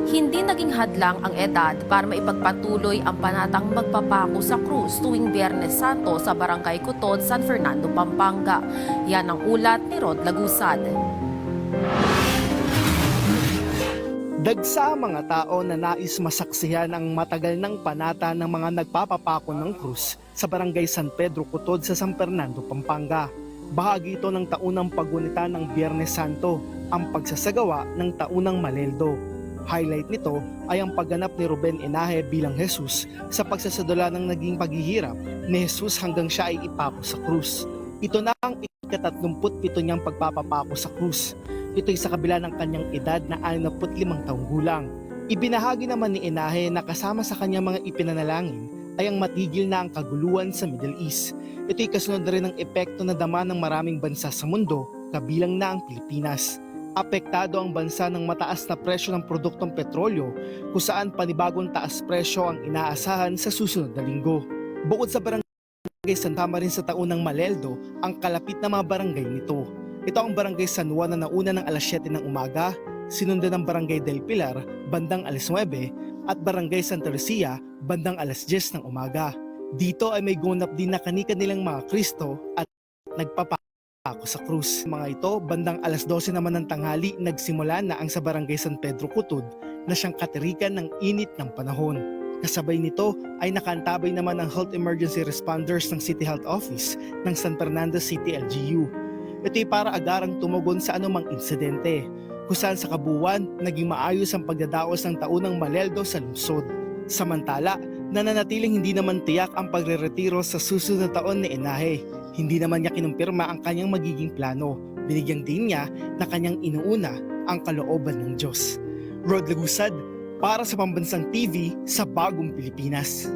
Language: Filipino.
Hindi naging hadlang ang edad para maipagpatuloy ang panatang magpapako sa krus tuwing Biyernes Santo sa Barangay Kutod, San Fernando, Pampanga. Yan ang ulat ni Rod Lagusad. Dagsa ang mga tao na nais masaksihan ang matagal ng panata ng mga nagpapapako ng krus sa Barangay San Pedro Kutod sa San Fernando, Pampanga. Bahagi ito ng taunang paggunita ng Biyernes Santo, ang pagsasagawa ng taunang Maleldo. Highlight nito ay ang pagganap ni Ruben Enaje bilang Jesus sa pagsasadula ng naging paghihirap ni Jesus hanggang siya ay ipako sa krus. Ito na ang ika-37 niyang pagpapapako sa krus. Ito'y sa kabila ng kanyang edad na 65 taong gulang. Ibinahagi naman ni Enaje na kasama sa kanyang mga ipinanalangin ay ang matigil na ang kaguluhan sa Middle East. Ito'y kasunod rin ng epekto na dama ng maraming bansa sa mundo, kabilang na ang Pilipinas. Apektado ang bansa ng mataas na presyo ng produktong petrolyo kung saan panibagong taas presyo ang inaasahan sa susunod na linggo. Bukod sa Barangay Santama rin sa taunang Maleldo ang kalapit na mga barangay nito. Ito ang Barangay San Juan na nauna ng alas 7 ng umaga, sinundan ng Barangay del Pilar bandang alas 9 at Barangay Santa Lucia bandang alas 10 ng umaga. Dito ay may gunap din na kani-kanilang mga Kristo at nagpapako sa krus. Mga ito, bandang alas 12 naman ng tanghali nagsimula na ang sa Barangay San Pedro Kutod na siyang katirikan ng init ng panahon. Kasabay nito ay nakaantabay naman ang health emergency responders ng City Health Office ng San Fernando City LGU. Ito'y para agarang tumugon sa anumang insidente, kung saan sa kabuuan naging maayos ang pagdadaos ng taunang Maleldo sa lungsod. Samantala, nananatiling hindi naman tiyak ang pagre-retiro sa susunod na taon ni Enaje. Hindi naman niya kinumpirma ang kanyang magiging plano. Binigyang din niya na kanyang inuuna ang kalooban ng Diyos. Rod Lagusad, para sa Pambansang TV sa Bagong Pilipinas.